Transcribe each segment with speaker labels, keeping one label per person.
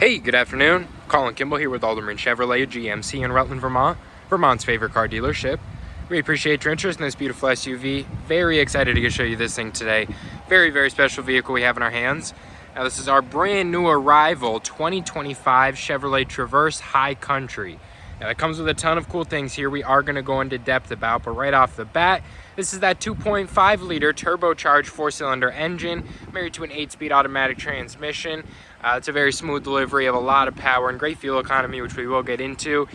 Speaker 1: Hey, good afternoon. Colin Kimball here with Alderman Chevrolet GMC in Rutland, Vermont, Vermont's favorite car dealership. We appreciate your interest in this beautiful SUV. Very excited to show you this thing today. Very special vehicle we have in our hands. Now this is our brand new arrival 2025 Chevrolet Traverse High Country. Now it comes with a ton of cool things here we are going to go into depth about, but right off the bat, this is that 2.5 liter turbocharged 4-cylinder engine married to an 8-speed automatic transmission. It's a very smooth delivery of a lot of power and great fuel economy, which we will get into.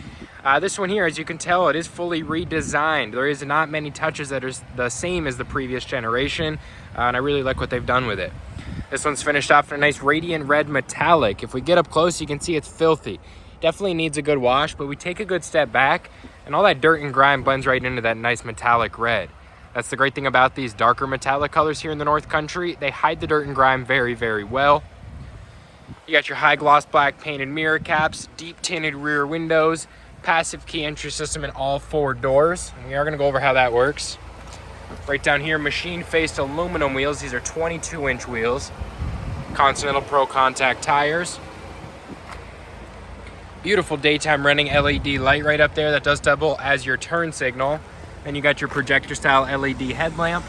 Speaker 1: This one here, as you can tell, it is fully redesigned. There is not many touches that are the same as the previous generation, and I really like what they've done with it. This one's finished off in a nice radiant red metallic. If we get up close, you can see it's filthy. Definitely needs a good wash, but we take a good step back, and all that dirt and grime blends right into that nice metallic red. That's the great thing about these darker metallic colors here in the North Country. They hide the dirt and grime very well. You got your high gloss black painted mirror caps, deep tinted rear windows, passive key entry system in all 4 doors. And we are going to go over how that works. Right down here, machine faced aluminum wheels. These are 22-inch wheels. Continental Pro contact tires. Beautiful daytime running LED light right up there that does double as your turn signal. Then you got your projector style LED headlamp.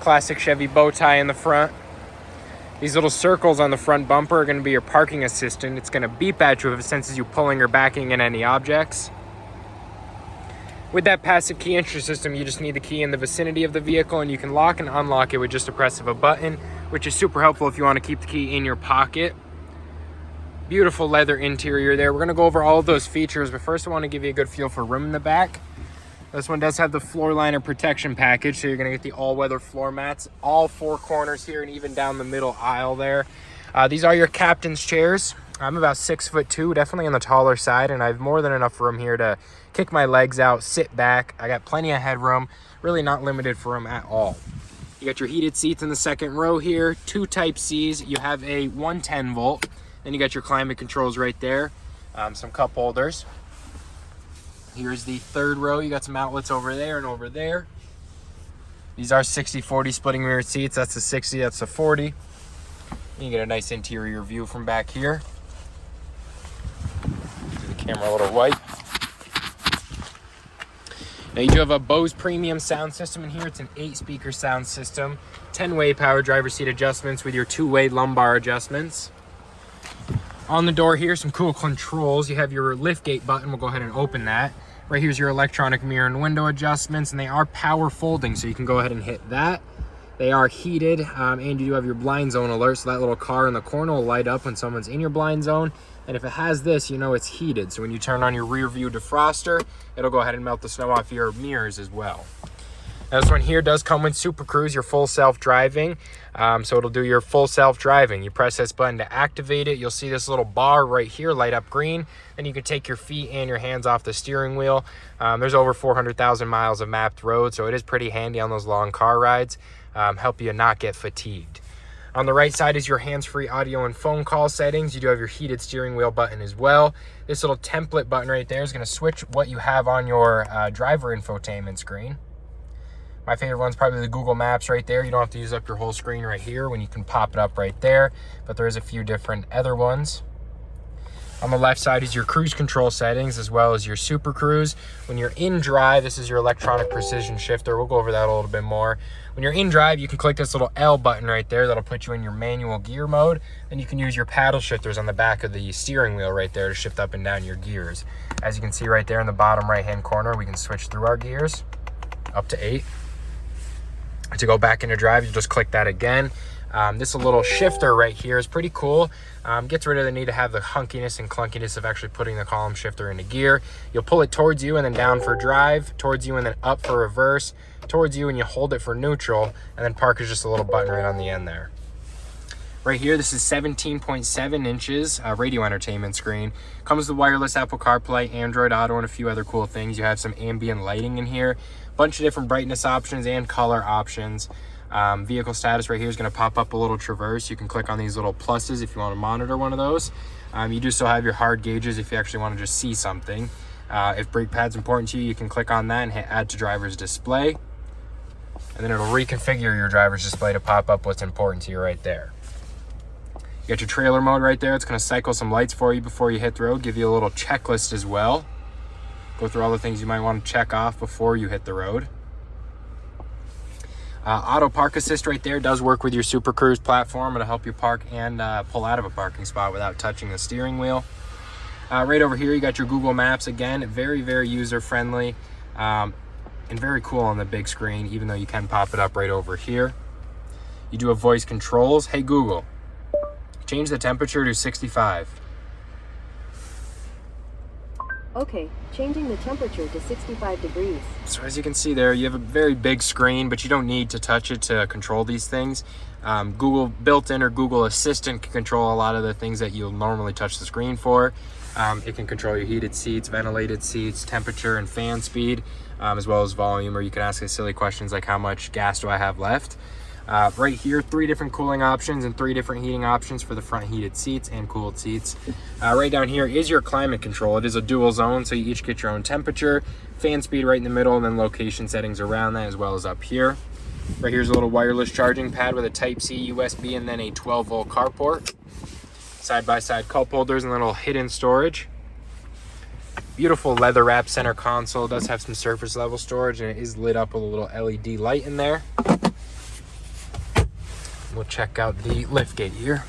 Speaker 1: Classic Chevy bow tie in the front. These little circles on the front bumper are going to be your parking assistant. It's going to beep at you if it senses you pulling or backing in any objects. With that passive key entry system, you just need the key in the vicinity of the vehicle, and you can lock and unlock it with just a press of a button, which is super helpful if you want to keep the key in your pocket. Beautiful leather interior there. We're going to go over all of those features, but first I want to give you a good feel for room in the back. This one does have the floor liner protection package, so you're going to get the all-weather floor mats, all 4 corners here and even down the middle aisle there. These are your captain's chairs. I'm about 6'2", definitely on the taller side, and I have more than enough room here to kick my legs out, sit back. I got plenty of headroom, really not limited for room at all. You got your heated seats in the second row here, 2 Type-Cs. You have a 110 volt. Then you got your climate controls right there, some cup holders. Here's the third row. You got some outlets over there and over there. These are 60/40 splitting mirror seats. That's the 60, that's the 40. You get a nice interior view from back here. Do the camera a little white. Now you do have a Bose premium sound system in here. It's an 8-speaker sound system, 10-way power driver seat adjustments with your 2-way lumbar adjustments. On the door here, some cool controls. You have your liftgate button. We'll go ahead and open that. Right here's your electronic mirror and window adjustments, and they are power folding, so you can go ahead and hit that. They are heated, and you do have your blind zone alert, so that little car in the corner will light up when someone's in your blind zone. And if it has this, you know it's heated. So when you turn on your rear view defroster, it'll go ahead and melt the snow off your mirrors as well. Now this one here does come with Super Cruise, your full self-driving. So it'll do your full self-driving. You press this button to activate it. You'll see this little bar right here light up green. Then you can take your feet and your hands off the steering wheel. There's over 400,000 miles of mapped road, so it is pretty handy on those long car rides. Help you not get fatigued. On the right side is your hands-free audio and phone call settings. You do have your heated steering wheel button as well. This little template button right there is going to switch what you have on your driver infotainment screen. My favorite one's probably the Google Maps right there. You don't have to use up your whole screen right here when you can pop it up right there, but there is a few different other ones. On the left side is your cruise control settings as well as your Super Cruise. When you're in drive, this is your electronic precision shifter. We'll go over that a little bit more. When you're in drive, you can click this little L button right there. That'll put you in your manual gear mode. Then you can use your paddle shifters on the back of the steering wheel right there to shift up and down your gears. As you can see right there in the bottom right-hand corner, we can switch through our gears up to 8. To go back into drive, you just click that again. This little shifter right here is pretty cool. Gets rid of the need to have the hunkiness and clunkiness of actually putting the column shifter into gear. You'll pull it towards you and then down for drive, towards you and then up for reverse, towards you and you hold it for neutral, and then park is just a little button right on the end there. Right here, this is 17.7 inches radio entertainment screen. Comes with wireless Apple CarPlay, Android Auto, and a few other cool things. You have some ambient lighting in here, bunch of different brightness options and color options. Vehicle status right here is going to pop up a little Traverse. You can click on these little pluses if you want to monitor one of those. You do still have your hard gauges if you actually want to just see something. If brake pad's important to you, you can click on that and hit add to driver's display. And then it'll reconfigure your driver's display to pop up what's important to you right there. You got your trailer mode right there. It's going to cycle some lights for you before you hit the road, give you a little checklist as well. Go through all the things you might want to check off before you hit the road. Auto park assist right there does work with your Super Cruise platform. It'll help you park and pull out of a parking spot without touching the steering wheel. Right over here, you got your Google Maps. Again, very, very user-friendly and very cool on the big screen, even though you can pop it up right over here. You do have voice controls. Hey, Google, change the temperature to 65.
Speaker 2: Okay, changing the temperature to 65 degrees.
Speaker 1: So as you can see there, you have a very big screen, but you don't need to touch it to control these things. Google built-in or Google Assistant can control a lot of the things that you'll normally touch the screen for. It can control your heated seats, ventilated seats, temperature and fan speed, as well as volume, or you can ask it silly questions like how much gas do I have left. Right here, 3 different cooling options and 3 different heating options for the front heated seats and cooled seats. Right down here is your climate control. It is a dual zone, so you each get your own temperature, fan speed right in the middle, and then location settings around that, as well as up here. Right here's a little wireless charging pad with a Type-C USB and then a 12-volt car port. Side-by-side cup holders and little hidden storage. Beautiful leather wrap center console. It does have some surface level storage, and it is lit up with a little LED light in there. We'll check out the lift gate here.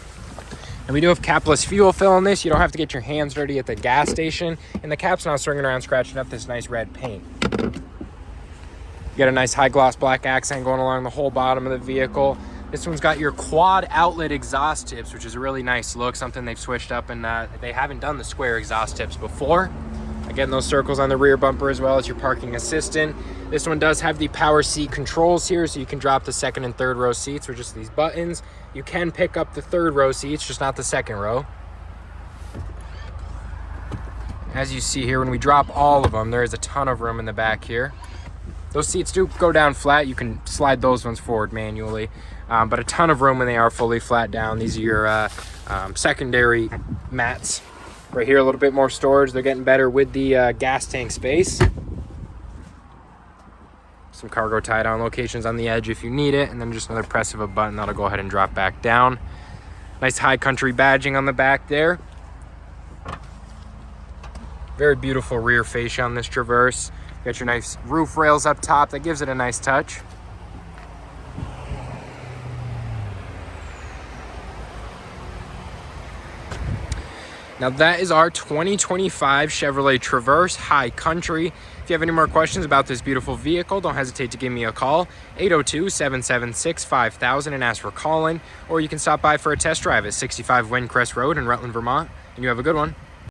Speaker 1: And we do have capless fuel fill in this. You don't have to get your hands dirty at the gas station. And the cap's not swinging around scratching up this nice red paint. You got a nice high gloss black accent going along the whole bottom of the vehicle. This one's got your quad outlet exhaust tips, which is a really nice look, something they've switched up, and they haven't done the square exhaust tips before. Again, those circles on the rear bumper as well as your parking assistant. This one does have the power seat controls here, so you can drop the second and third row seats with just these buttons. You can pick up the third row seats, just not the second row. As you see here, when we drop all of them, there is a ton of room in the back here. Those seats do go down flat. You can slide those ones forward manually, but a ton of room when they are fully flat down. These are your secondary mats. Right here, a little bit more storage. They're getting better with the gas tank space. Some cargo tie-down locations on the edge if you need it, and then just another press of a button that'll go ahead and drop back down. Nice high country badging on the back there. Very beautiful rear fascia on this Traverse. You got your nice roof rails up top. That gives it a nice touch. Now that is our 2025 Chevrolet Traverse High Country. If you have any more questions about this beautiful vehicle, don't hesitate to give me a call, 802-776-5000, and ask for Colin, or you can stop by for a test drive at 65 Windcrest Road in Rutland, Vermont, and you have a good one.